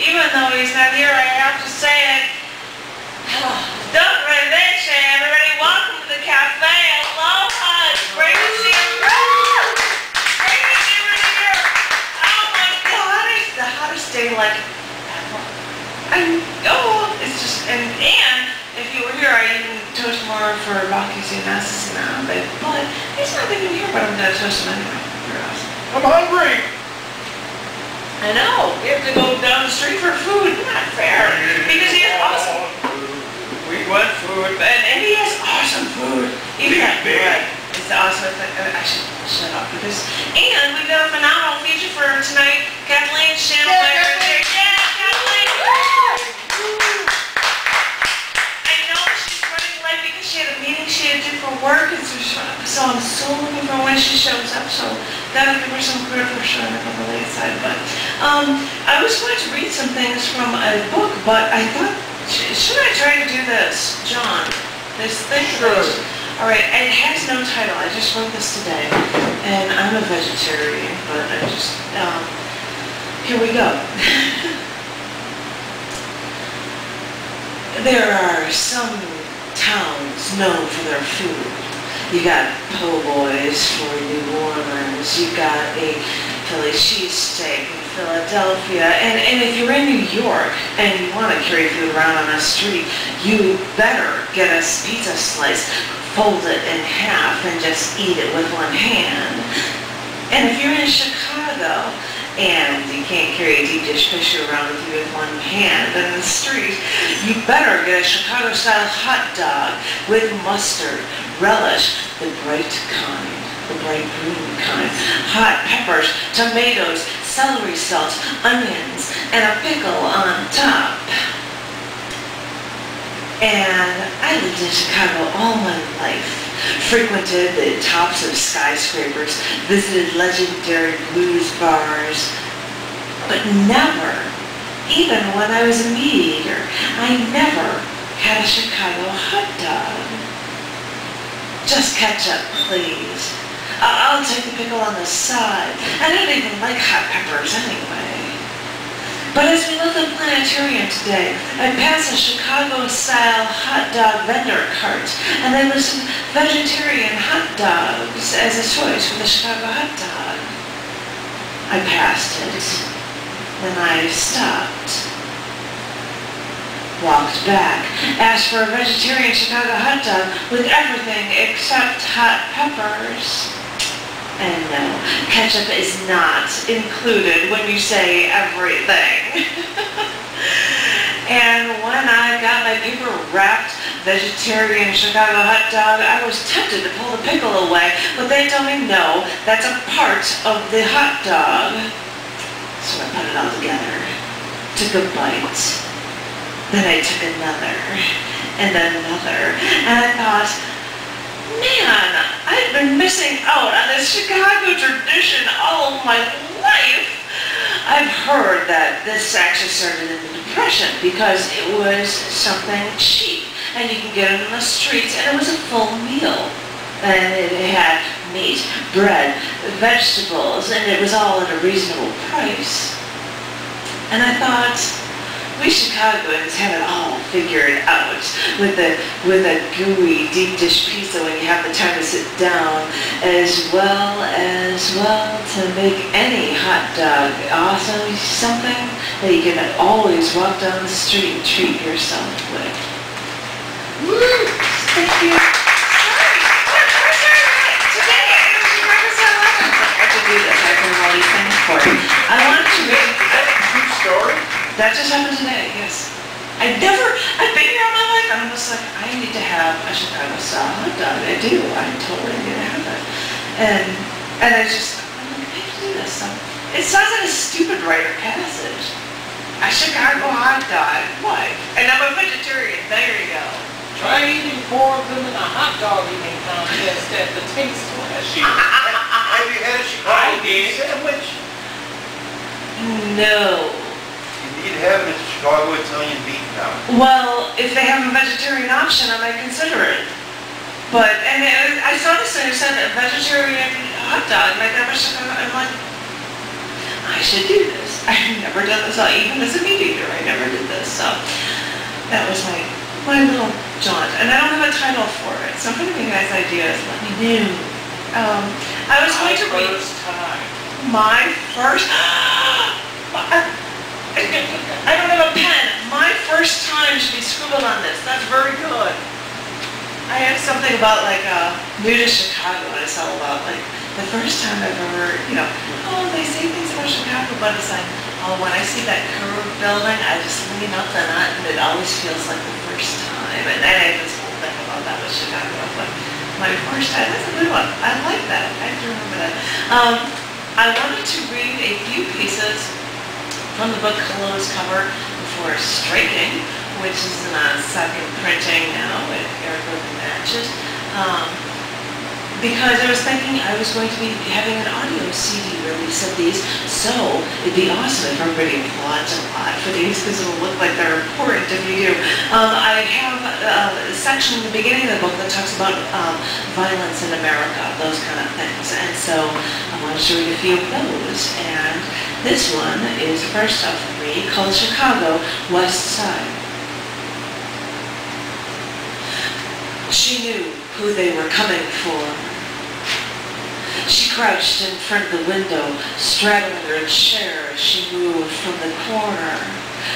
even though he's not here, I have to say it. Don't Reveche, everybody, welcome to the cafe. Aloha, it's great to see you. Great to see you here. Oh my God, it's the hottest day like ever. It's just, and if you were here, I even toast more for Rocky's and Nassus now, but he's not even here, but I'm going to toast him anyway. You're awesome. I'm hungry. I know. We have to go down the street for food. Not fair. Because he has awesome. We want food, and he has awesome food. Even that bread is awesome. I should shut up for this. And we've got a phenomenal feature for tonight. Kathleen Channel. Yeah, Kathleen. I know she's running late because she had a meeting she had to do for work, and so I'm so looking for when she shows up. So gotta give her some credit for showing up on the late side. But I was going to read some things from a book, but I thought, should I try to do this, John? This thing? Sure. All right, it has no title. I just wrote this today, and I'm a vegetarian, but I just, here we go. There are some towns known for their food. You got po' boys for New Orleans, you got a Philly cheesesteak in Philadelphia, and if you're in New York and you want to carry food around on the street, you better get a pizza slice, fold it in half, and just eat it with one hand. And if you're in Chicago and you can't carry a deep dish pitcher around with you with one hand in the street, you better get a Chicago-style hot dog with mustard, relish, the bright kind, the bright green kind, hot peppers, tomatoes, celery salt, onions, and a pickle on top. And I lived in Chicago all my life, frequented the tops of skyscrapers, visited legendary blues bars, but never, even when I was a meat eater, I never had a Chicago hot dog. Just ketchup, please. I'll take the pickle on the side. I don't even like hot peppers anyway. But as we left the planetarium today, I passed a Chicago-style hot dog vendor cart, and they listed vegetarian hot dogs as a choice for the Chicago hot dog. I passed it, then I stopped, walked back, asked for a vegetarian Chicago hot dog with everything except hot peppers. And no, ketchup is not included when you say everything. And when I got my paper-wrapped vegetarian Chicago hot dog, I was tempted to pull the pickle away, but they told me no, that's a part of the hot dog. So I put it all together, took a bite, then I took another, and another, and I thought, man, I've been missing out on this Chicago tradition all my life. I've heard that this actually started in the Depression because it was something cheap and you can get it in the streets, and it was a full meal. And it had meat, bread, vegetables, and it was all at a reasonable price. And I thought, we Chicagoans have it all figured out with a gooey deep dish pizza when you have the time to sit down, as well to make any hot dog awesome, something that you can always walk down the street and treat yourself with. Woo! Thank you. Sorry. Today it was your episode 11. I have to do this. I can all these things for you. I wanted to read. Is that a true story? That just happened today, yes. I've been here all my life, and I'm just like, I need to have a Chicago-style hot dog. I do. I totally need to have it. And I'm like, I have to do this. So it sounds like a stupid rite of passage. A Chicago hot dog. What? And I'm a vegetarian. There you go. Try eating 4 of them in a hot dog eating contest at the Taste last year. Have you had a Chicago sandwich? No. You need to have it at Chicago Italian beef now. Well, if they have a vegetarian option, I might consider it. But, and I saw this thing that said a vegetarian hot dog might have a Chicago. I'm like, I should do this. this. I've never done this, even as a meat eater, I never did this. So that was my little jaunt. And I don't have a title for it, so if any of you guys ideas, let me know. I was going to read my first, I don't have a pen. My first time should be scribbled on this. That's very good. I have something about like new to Chicago, and it's all about like the first time I've ever, they say things about Chicago, but it's like, when I see that curved building, I just lean up on it, and it always feels like the first time. And then I have this whole thing about that with Chicago, but my first time, that's a good one. I like that. I have to remember that. I wanted to read a few pieces from the book Closed Cover Before Striking, which is in a second printing now with Arrowhead matches. Because I was thinking I was going to be having an audio CD release of these, so it'd be awesome if everybody applauds a lot for these, because it'll look like they're important if you do. I have a section in the beginning of the book that talks about violence in America, those kind of things, and so I wanted to read a few of those. And this one is the first of three, called Chicago West Side. She knew who they were coming for. She crouched in front of the window, straddling her chair as she moved from the corner.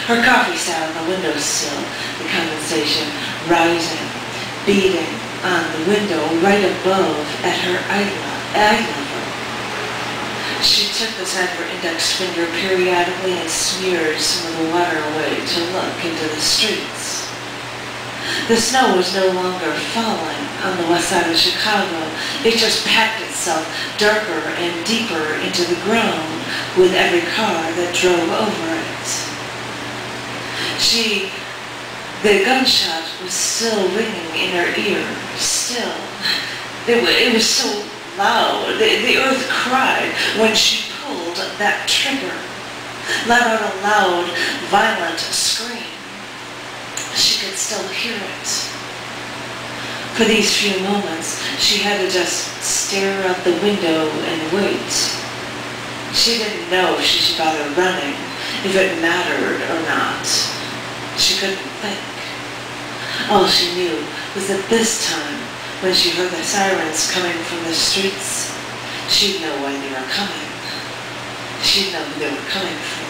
Her coffee sat on the windowsill, the condensation rising, beating on the window right above at her eye level. She took the side of her index finger periodically and smeared some of the water away to look into the streets. The snow was no longer falling on the west side of Chicago. It just packed itself darker and deeper into the ground with every car that drove over it. The gunshot was still ringing in her ear, still. It was so loud. The earth cried when she pulled that trigger, let out a loud, violent scream. She could still hear it. For these few moments, she had to just stare out the window and wait. She didn't know if she should bother running, if it mattered or not. She couldn't think. All she knew was that this time, when she heard the sirens coming from the streets, she'd know why they were coming. She'd know who they were coming for.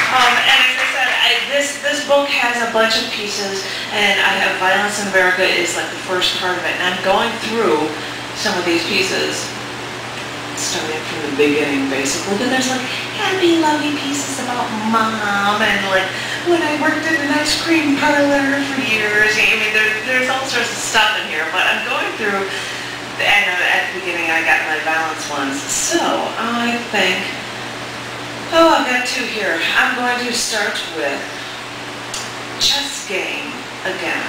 And as I said, this book has a bunch of pieces, and I have Violence in America is like the first part of it, and I'm going through some of these pieces, starting from the beginning basically, but there's like happy, lovey pieces about mom, and like when I worked in an ice cream parlor for years. I mean, there's all sorts of stuff in here, but I'm going through, and at the beginning I got my violence ones, so I think, I've got two here. I'm going to start with Chess Game again.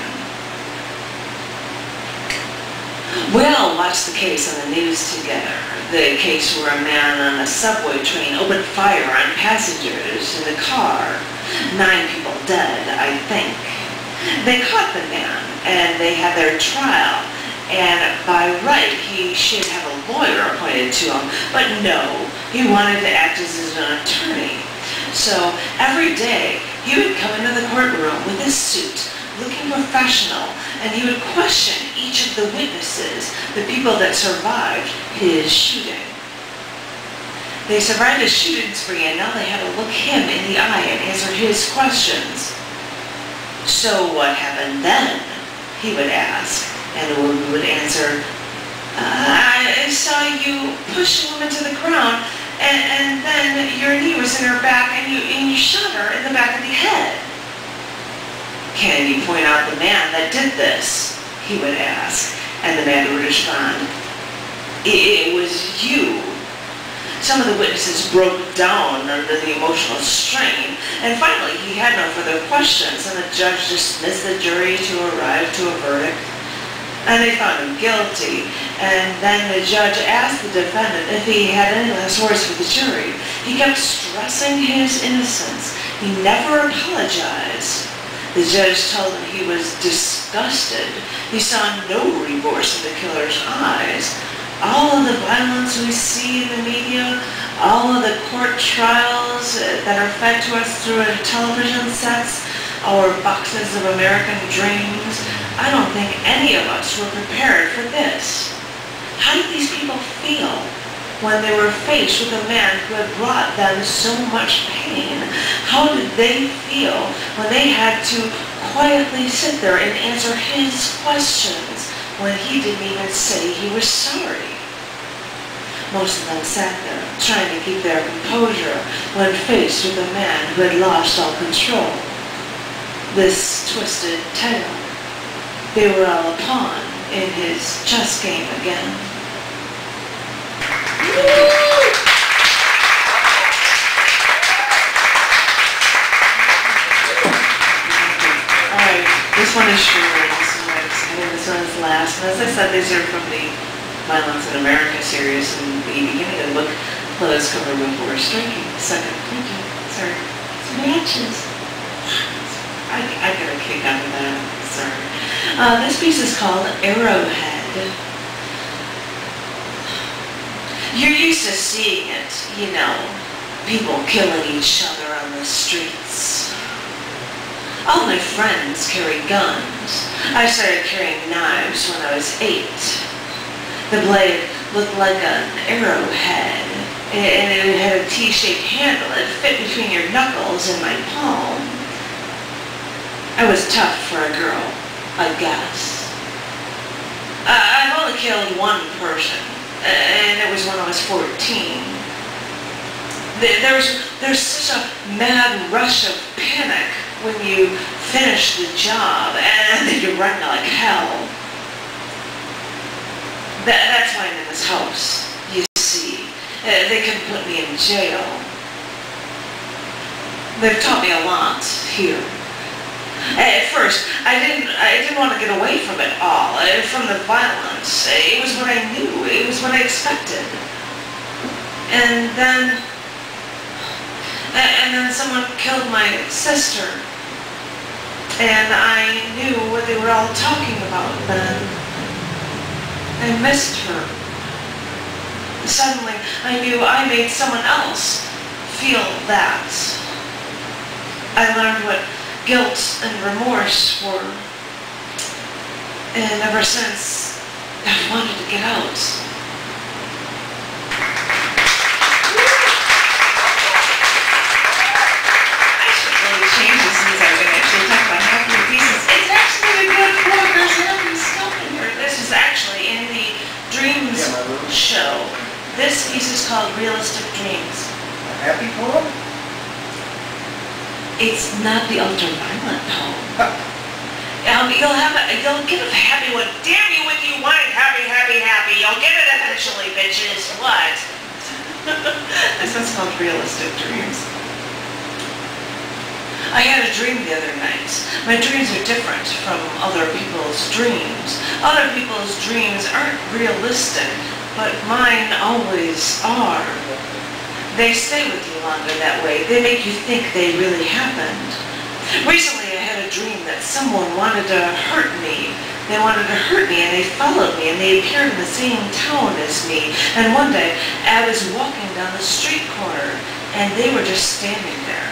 We all watched the case on the news together. The case where a man on a subway train opened fire on passengers in the car. 9 people dead, I think. They caught the man, and they had their trial. And by right, he should have a lawyer appointed to him, but no, he wanted to act as his own attorney. So every day, he would come into the courtroom with his suit, looking professional, and he would question each of the witnesses, the people that survived his shooting. They survived his shooting spree, and now they had to look him in the eye and answer his questions. So what happened then? He would ask. And the woman would answer, I saw you push a woman to the ground, and then your knee was in her back, and you shot her in the back of the head. Can you point out the man that did this? He would ask. And the man would respond, it was you. Some of the witnesses broke down under the emotional strain, and finally he had no further questions, and the judge dismissed the jury to arrive to a verdict. And they found him guilty, and then the judge asked the defendant if he had any last words for the jury. He kept stressing his innocence. He never apologized. The judge told him he was disgusted. He saw no remorse in the killer's eyes. All of the violence we see in the media, all of the court trials that are fed to us through our television sets, our boxes of American dreams, I don't think any of us were prepared for this. How did these people feel when they were faced with a man who had brought them so much pain? How did they feel when they had to quietly sit there and answer his questions when he didn't even say he was sorry? Most of them sat there trying to keep their composure when faced with a man who had lost all control. This twisted tale they were all upon in his chess game again. Alright, this one is short. This one is last. And as I said, these are from the Violence in America series, and the beginning of the book clothes cover before striking. Second, thank you. Sorry. It's matches. I got a kick out of that. Sorry. This piece is called Arrowhead. You're used to seeing it, you know, people killing each other on the streets. All my friends carry guns. I started carrying knives when I was 8. The blade looked like an arrowhead, and it had a T-shaped handle. It fit between your knuckles and my palm. I was tough for a girl, I guess. I've only killed one person, and it was when I was 14. There's such a mad rush of panic when you finish the job, and then you run like hell. That's why I'm in this house, you see. They can put me in jail. They've taught me a lot here. At first, I didn't want to get away from it all, from the violence. It was what I knew. It was what I expected. And then someone killed my sister. And I knew what they were all talking about then. I missed her. Suddenly, I knew I made someone else feel that. I learned what guilt and remorse were. And ever since, I've wanted to get out. I should really change this since I'm going to actually talk about happy pieces. It's actually a good book. There's happy stuff in here. This is actually in the Dreams show. This piece is called Realistic Dreams. A happy poem? It's not the ultra-violent poem. You'll get a happy one. Damn you if you want it happy, happy, happy. You'll get it eventually, bitches. What? This one's called Realistic Dreams. I had a dream the other night. My dreams are different from other people's dreams. Other people's dreams aren't realistic, but mine always are. They stay with you longer that way. They make you think they really happened. Recently I had a dream that someone wanted to hurt me. They wanted to hurt me, and they followed me, and they appeared in the same town as me. And one day I was walking down the street corner, and they were just standing there,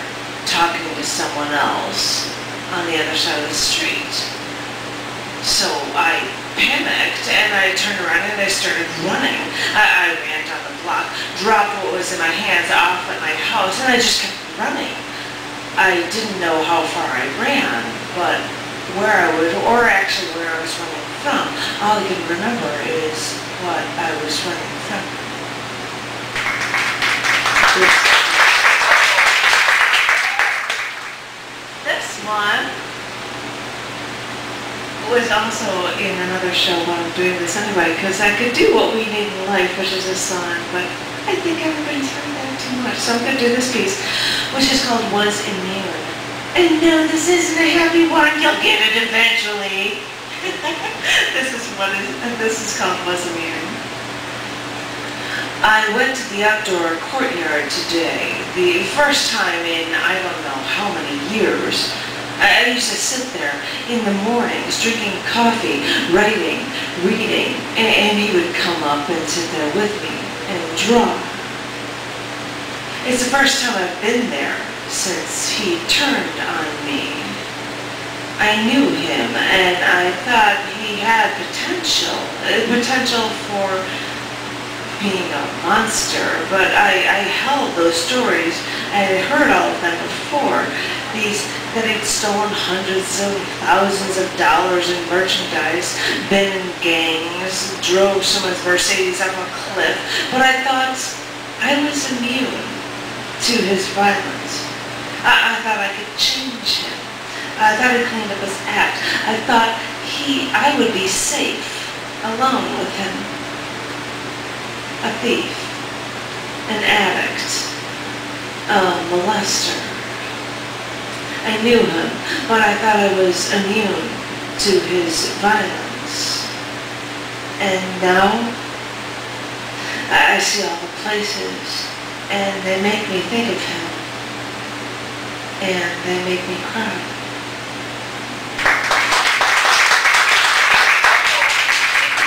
talking to someone else on the other side of the street. So I panicked, and I turned around and I started running. I ran down the block, dropped what was in my hands off at my house, and I just kept running. I didn't know how far I ran, but where I was, or actually where I was running from. All I can remember is what I was running from. This one was also in another show while I'm doing this anyway, because I could do what we need in life, which is a song, but I think everybody's heard that too much. So I'm going to do this piece, which is called Was Immune. And no, this isn't a happy one. You'll get it eventually. This is called Was Immune. I went to the outdoor courtyard today, the first time in I don't know how many years. I used to sit there in the mornings drinking coffee, writing, reading, and he would come up and sit there with me and draw. It's the first time I've been there since he turned on me. I knew him and I thought he had potential for being a monster, but I held those stories. I had heard all of them before. That he'd stolen hundreds of thousands of dollars in merchandise, been in gangs, drove someone's Mercedes up a cliff, but I thought I was immune to his violence. I thought I could change him. I thought he'd clean up his act. I thought I would be safe alone with him. A thief, an addict, a molester. I knew him, but I thought I was immune to his violence. And now, I see all the places, and they make me think of him, and they make me cry.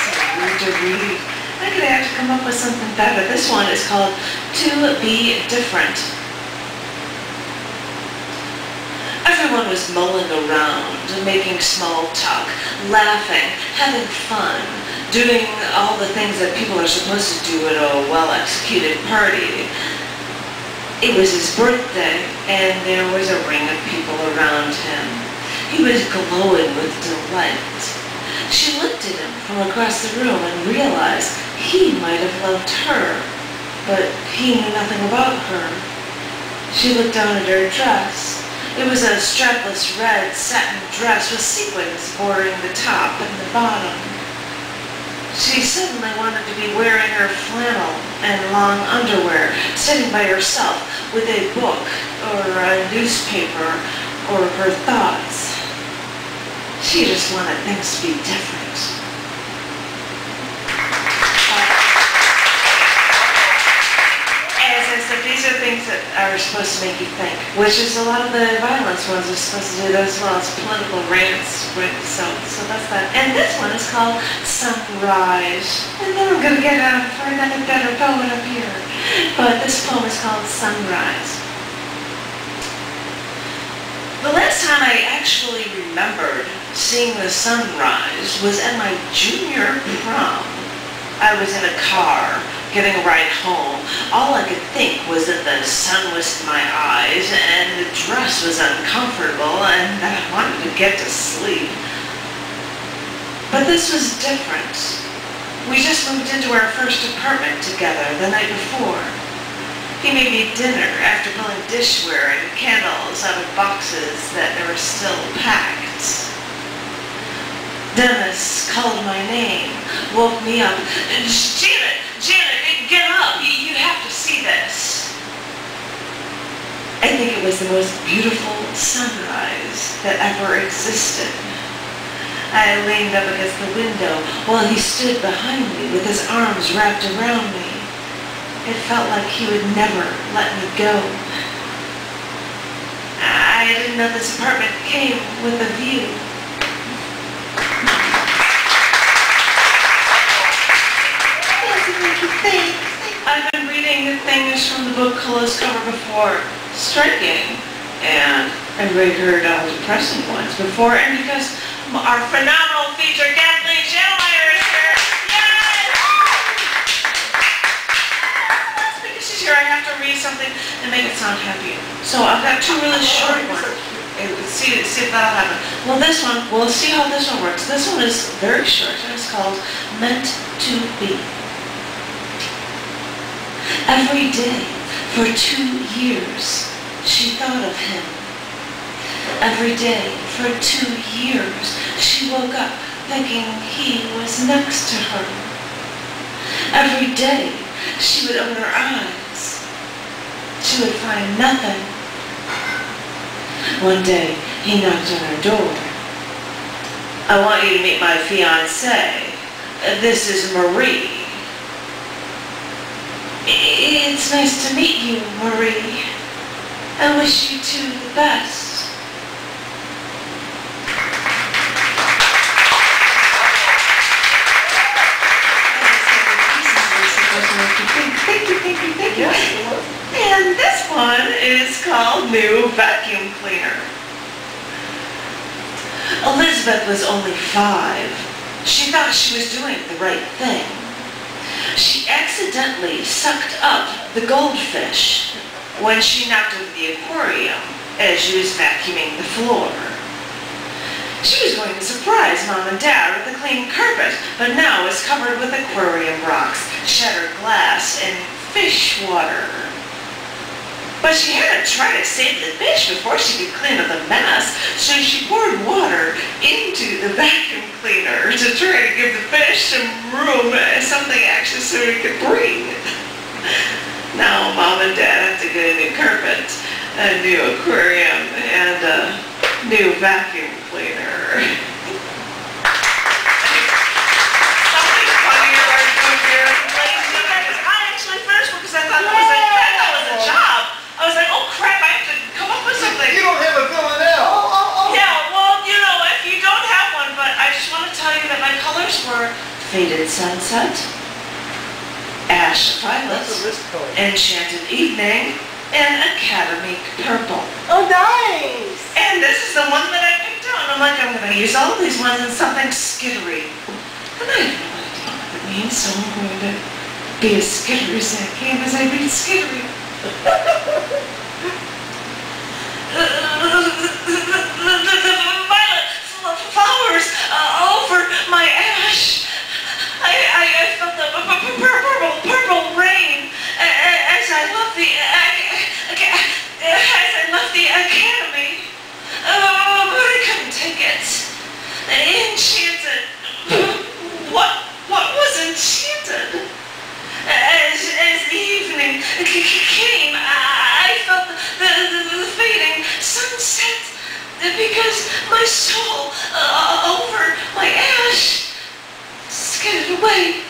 So weird to read. I could have to come up with something better. This one is called To Be Different. Everyone was mulling around, making small talk, laughing, having fun, doing all the things that people are supposed to do at a well-executed party. It was his birthday, and there was a ring of people around him. He was glowing with delight. She looked at him from across the room and realized he might have loved her, but he knew nothing about her. She looked down at her dress. It was a strapless red satin dress with sequins bordering the top and the bottom. She suddenly wanted to be wearing her flannel and long underwear, sitting by herself with a book or a newspaper or her thoughts. She just wanted things to be different. As I said, these are things that are supposed to make you think, which is a lot of the violence ones are supposed to do as well as political rants. So that's that. And this one is called Sunrise. And then I'm going to get for another better poet up here. But this poem is called Sunrise. The last time I actually remembered seeing the sunrise was at my junior prom. I was in a car, getting a ride home. All I could think was that the sun was in my eyes and the dress was uncomfortable and that I wanted to get to sleep. But this was different. We just moved into our first apartment together the night before. He made me dinner after pulling dishware and candles out of boxes that were still packed. Dennis called my name, woke me up. Janet, get up! You have to see this. I think it was the most beautiful sunrise that ever existed. I leaned up against the window while he stood behind me with his arms wrapped around me. It felt like he would never let me go. I didn't know this apartment came with a view. I've been reading things from the book Colo's cover before striking, and I've heard all depressing ones before, and because our phenomenal feature, Kathleen Schellmeyer, is here. Yay! That's because she's here. I have to read something and make it sound happy. So I've got two really short ones. See if that'll happen. Well, this one, we'll see how this one works. This one is very short, and it's called Meant to Be. Every day, for 2 years, she thought of him. Every day, for 2 years, she woke up thinking he was next to her. Every day, she would open her eyes. She would find nothing. One day, he knocked on her door. I want you to meet my fiancée. This is Marie. It's nice to meet you, Marie. I wish you two the best. is called New Vacuum Cleaner. Elizabeth was only 5. She thought she was doing the right thing. She accidentally sucked up the goldfish when she knocked over the aquarium as she was vacuuming the floor. She was going to surprise Mom and Dad with a clean carpet, but now it's covered with aquarium rocks, shattered glass, and fish water. But she had to try to save the fish before she could clean up the mess, so she poured water into the vacuum cleaner to try to give the fish some room, something actually so it could breathe. Now Mom and Dad have to get a new carpet, a new aquarium, and a new vacuum cleaner. Something funnier or goofier. I actually finished because I thought that was a job. I was like, oh crap, I have to come up with something. You don't have a villanelle. Yeah, well, you know, if you don't have one, but I just want to tell you that my colors were Faded Sunset, Ash Violet, That's a wrist color. Enchanted Evening, and Academy Purple. Oh, nice. And this is the one that I picked out. I'm like, I'm going to use all these ones in something skittery. And I have no idea what it means, so I'm going to be as skittery as I can as I read skittery. The violet flowers over my ash. I felt the purple rain as I left the academy. But I couldn't take it. Enchanted. What was enchanted? As the evening came, I felt the fading sunset because my soul over my ash skidded away.